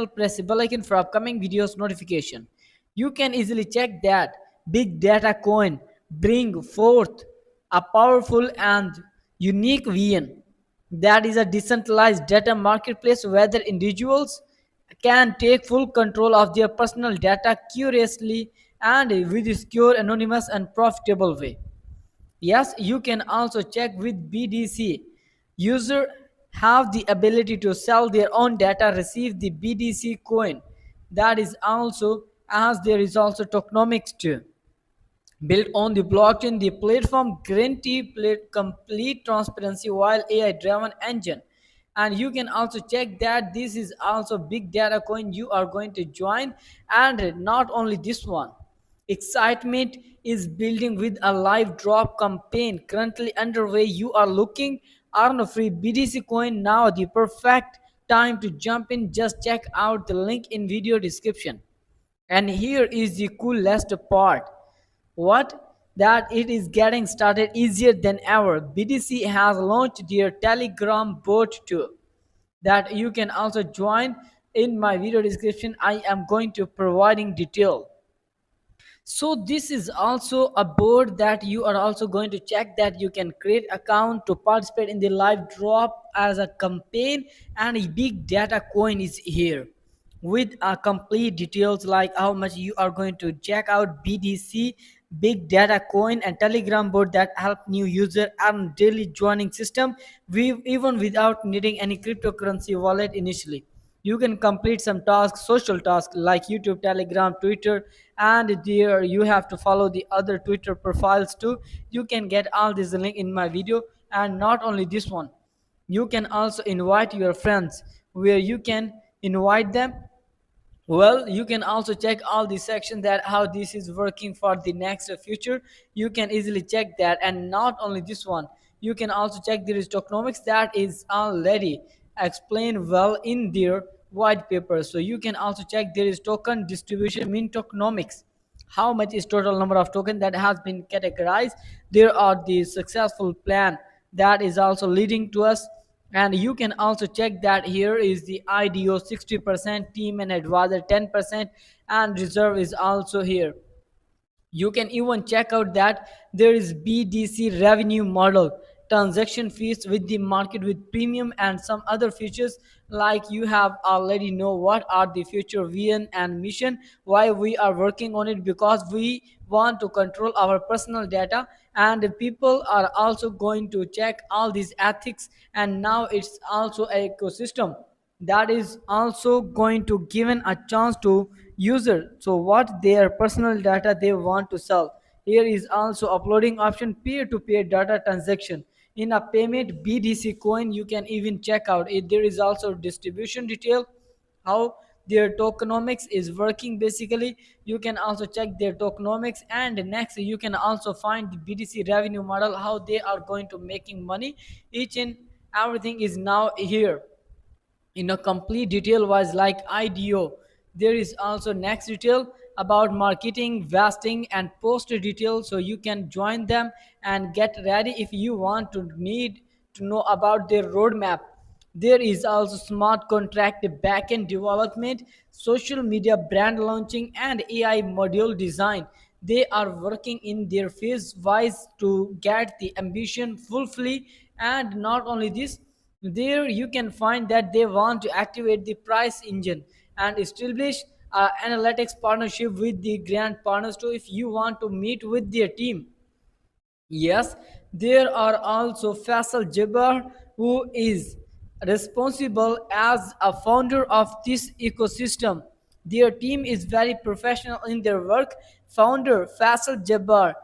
Press the bell icon for upcoming videos notification. You can easily check that Big Data Coin bring forth a powerful and unique vision that is a decentralized data marketplace where the individuals can take full control of their personal data curiously and with a secure, anonymous, and profitable way. Yes, you can also check with BDC. User have the ability to sell their own data, receive the BDC coin. That is also as there is also tokenomics too. Built on the blockchain, the platform guarantee complete transparency while AI driven engine. And you can also check that this is also big data coin you are going to join, and not only this one. Excitement is building with a live drop campaign currently underway. You are looking earn a free BDC coin now. The perfect time to jump in. Just check out the link in video description. And here is the coolest part. What? That it is getting started easier than ever. BDC has launched their Telegram bot too. That you can also join in my video description. I am going to providing detail. So this is also a board that you are also going to check that you can create account to participate in the live drop as a campaign, and a big data coin is here with a complete details like how much you are going to check out BDC big data coin and telegram board that help new user earn daily joining system even without needing any cryptocurrency wallet initially. You can complete some tasks, social tasks like YouTube, Telegram, Twitter, and there you have to follow the other Twitter profiles too. You can get all this link in my video. And not only this one, you can also invite your friends where you can invite them. Well, you can also check all the section that how this is working for the next future. You can easily check that. And not only this one, you can also check there is tokenomics that is already explained well in their white paper. So you can also check there is token distribution mean tokenomics, how much is total number of token that has been categorized. There are the successful plan that is also leading to us. And you can also check that here is the IDO 60%, team and advisor 10%, and reserve is also here. You can even check out that there is BDC revenue model, transaction fees with the market with premium and some other features. Like you have already know what are the future vision and mission, why we are working on it, because we want to control our personal data, and people are also going to check all these ethics. And now it's also an ecosystem that is also going to given a chance to user, so what their personal data they want to sell. Here is also uploading option, peer-to-peer data transaction in a payment BDC coin. You can even check out it. There is also distribution detail, how their tokenomics is working basically. You can also check their tokenomics. And next you can also find the BDC revenue model, how they are going to making money. Each and everything is now here in a complete detail wise like IDO. There is also next detail about marketing, vesting, and post detail, so you can join them and get ready if you want to need to know about their roadmap. There is also smart contract backend development, social media brand launching, and AI module design. They are working in their phase wise to get the ambition fully. And not only this, there you can find that they want to activate the price engine and establish analytics partnership with the grant partners too if you want to meet with their team. Yes, there are also Faisal Jabbar, who is responsible as a founder of this ecosystem. Their team is very professional in their work. Founder Faisal Jabbar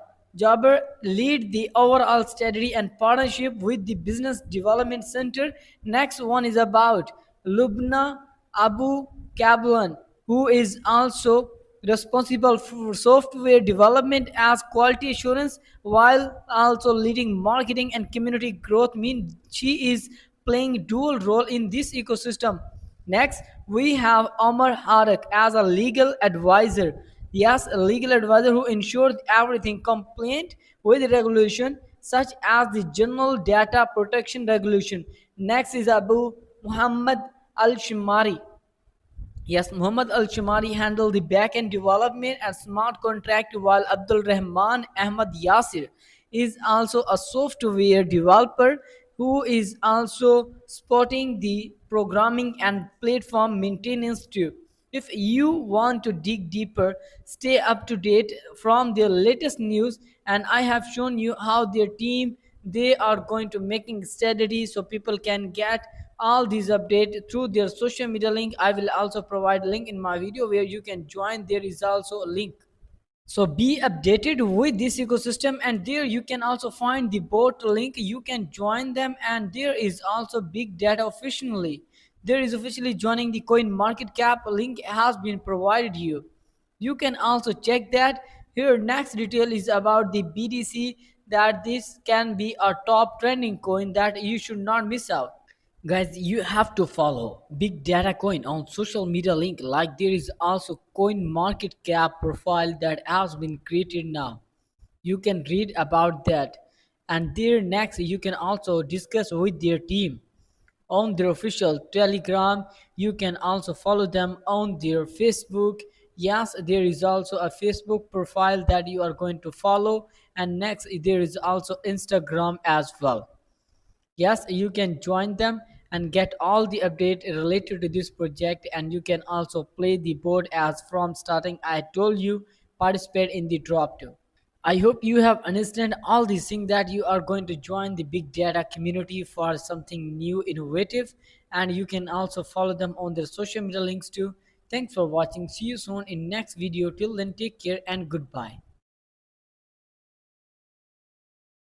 lead the overall strategy and partnership with the Business Development Center. Next one is about Lubna Abu Kablan, who is also responsible for software development as quality assurance while also leading marketing and community growth. Means she is playing dual role in this ecosystem. Next we have Omar Harak as a legal advisor. Yes, a legal advisor who ensures everything compliant with regulation such as the general data protection regulation. Next is Abu Muhammad Al Shimari, Yes, Muhammad Al Shamari handled the back-end development and smart contract, while Abdul Rahman Ahmad Yasir is also a software developer who is also supporting the programming and platform maintenance too. If you want to dig deeper, stay up to date from their latest news, and I have shown you how their team they are going to making strategy so people can get all these updates through their social media link. I will also provide link in my video where you can join. There is also a link. So be updated with this ecosystem, and there you can also find the bot link. You can join them, and there is also big data officially. There is officially joining the coin market cap link has been provided you. You can also check that. Here next detail is about the BTC, that this can be a top trending coin that you should not miss out. Guys, you have to follow Big Data Coin on social media link. Like there is also Coin Market Cap profile that has been created now. You can read about that. And there next you can also discuss with their team on their official Telegram. You can also follow them on their Facebook. Yes, there is also a Facebook profile that you are going to follow. And next there is also Instagram as well. Yes, you can join them and get all the update related to this project, and you can also play the board as from starting. I told you participate in the drop too. I hope you have understand all these things, that you are going to join the big data community for something new, innovative, and you can also follow them on their social media links too. Thanks for watching. See you soon in next video. Till then, take care and goodbye.